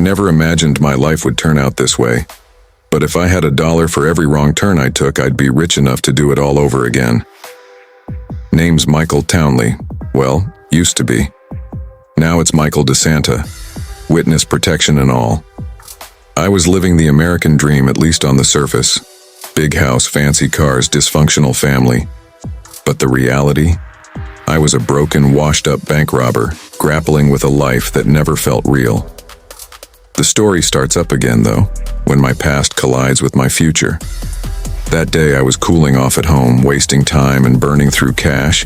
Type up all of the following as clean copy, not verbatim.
never imagined my life would turn out this way. But if I had $1 for every wrong turn I took, I'd be rich enough to do it all over again. Name's Michael Townley. Well, used to be. Now it's Michael DeSanta. Witness protection and all. I was living the American dream, at least on the surface. Big house, fancy cars, dysfunctional family. But the reality? I was a broken, washed-up bank robber, grappling with a life that never felt real. The story starts up again, though, when my past collides with my future. That day I was cooling off at home, wasting time and burning through cash,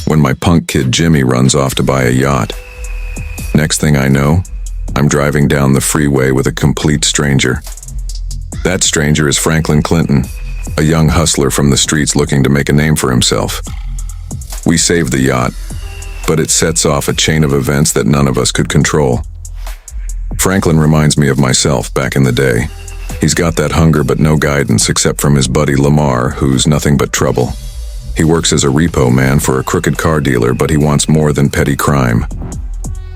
when my punk kid Jimmy runs off to buy a yacht. Next thing I know, I'm driving down the freeway with a complete stranger. That stranger is Franklin Clinton, a young hustler from the streets looking to make a name for himself. We save the yacht, but it sets off a chain of events that none of us could control. Franklin reminds me of myself back in the day. He's got that hunger but no guidance except from his buddy Lamar, who's nothing but trouble. He works as a repo man for a crooked car dealer, but he wants more than petty crime.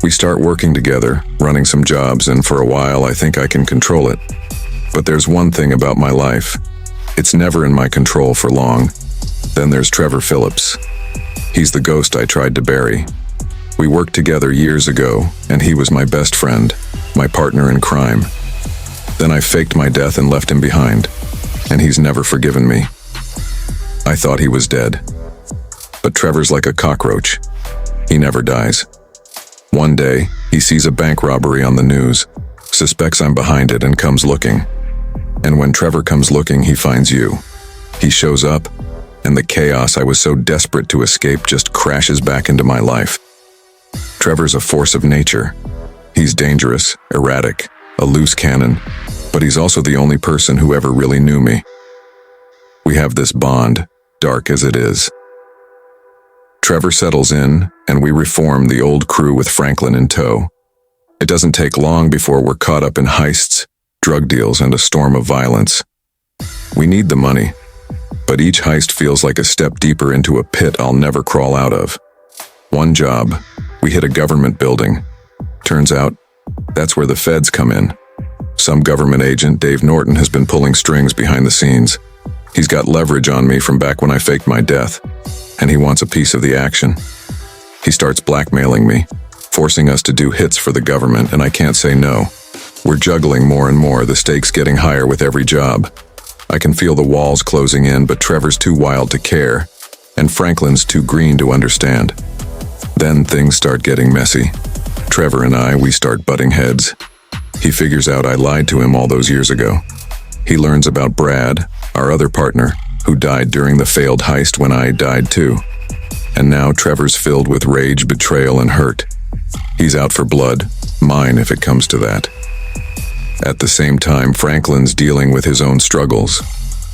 We start working together, running some jobs, and for a while I think I can control it. But there's one thing about my life. It's never in my control for long. Then there's Trevor Phillips. He's the ghost I tried to bury. We worked together years ago, and he was my best friend, my partner in crime. Then I faked my death and left him behind, and he's never forgiven me. I thought he was dead. But Trevor's like a cockroach. He never dies. One day, he sees a bank robbery on the news, suspects I'm behind it, and comes looking. And when Trevor comes looking, he finds you. He shows up, and the chaos I was so desperate to escape just crashes back into my life. Trevor's a force of nature. He's dangerous, erratic, a loose cannon, but he's also the only person who ever really knew me. We have this bond, dark as it is. Trevor settles in, and we reform the old crew with Franklin in tow. It doesn't take long before we're caught up in heists, drug deals, and a storm of violence. We need the money, but each heist feels like a step deeper into a pit I'll never crawl out of. One job, we hit a government building. Turns out, that's where the feds come in. Some government agent, Dave Norton, has been pulling strings behind the scenes. He's got leverage on me from back when I faked my death, and he wants a piece of the action. He starts blackmailing me, forcing us to do hits for the government, and I can't say no. We're juggling more and more, the stakes getting higher with every job. I can feel the walls closing in, but Trevor's too wild to care, and Franklin's too green to understand. Then things start getting messy. Trevor and we start butting heads. He figures out I lied to him all those years ago. He learns about Brad, our other partner, who died during the failed heist when I died too. And now Trevor's filled with rage, betrayal, and hurt. He's out for blood, mine if it comes to that. At the same time, Franklin's dealing with his own struggles.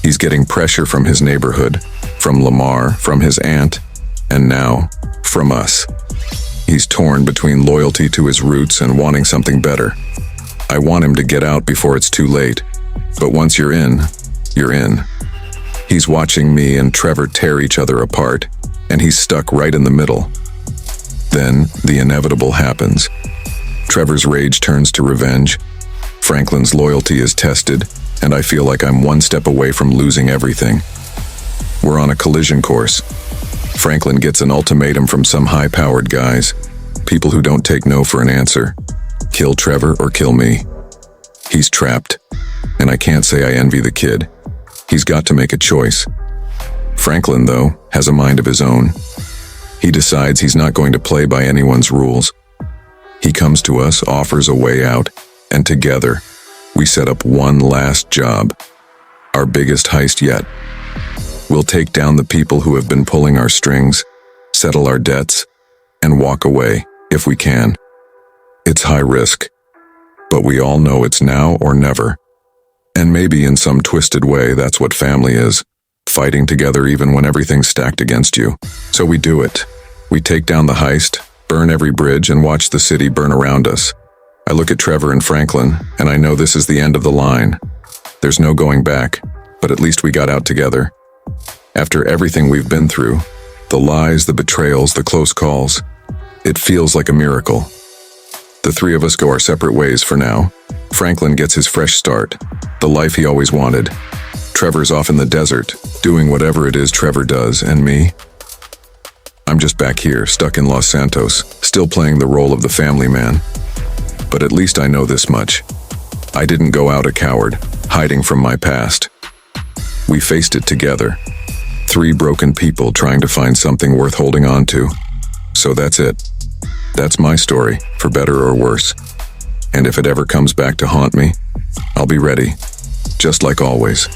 He's getting pressure from his neighborhood, from Lamar, from his aunt, and now, from us. He's torn between loyalty to his roots and wanting something better. I want him to get out before it's too late, but once you're in, you're in. He's watching me and Trevor tear each other apart, and he's stuck right in the middle. Then, the inevitable happens. Trevor's rage turns to revenge. Franklin's loyalty is tested, and I feel like I'm one step away from losing everything. We're on a collision course. Franklin gets an ultimatum from some high-powered guys, people who don't take no for an answer. Kill Trevor or kill me. He's trapped, and I can't say I envy the kid. He's got to make a choice. Franklin, though, has a mind of his own. He decides he's not going to play by anyone's rules. He comes to us, offers a way out, and together, we set up one last job, our biggest heist yet. We'll take down the people who have been pulling our strings, settle our debts, and walk away, if we can. It's high risk, but we all know it's now or never. And maybe in some twisted way, that's what family is, fighting together even when everything's stacked against you. So we do it. We take down the heist, burn every bridge, and watch the city burn around us. I look at Trevor and Franklin, and I know this is the end of the line. There's no going back, but at least we got out together. After everything we've been through, the lies, the betrayals, the close calls, it feels like a miracle. The three of us go our separate ways for now. Franklin gets his fresh start, the life he always wanted. Trevor's off in the desert, doing whatever it is Trevor does, and me? I'm just back here, stuck in Los Santos, still playing the role of the family man. But at least I know this much. I didn't go out a coward, hiding from my past. We faced it together. Three broken people trying to find something worth holding on to. So that's it. That's my story, for better or worse. And if it ever comes back to haunt me, I'll be ready, just like always.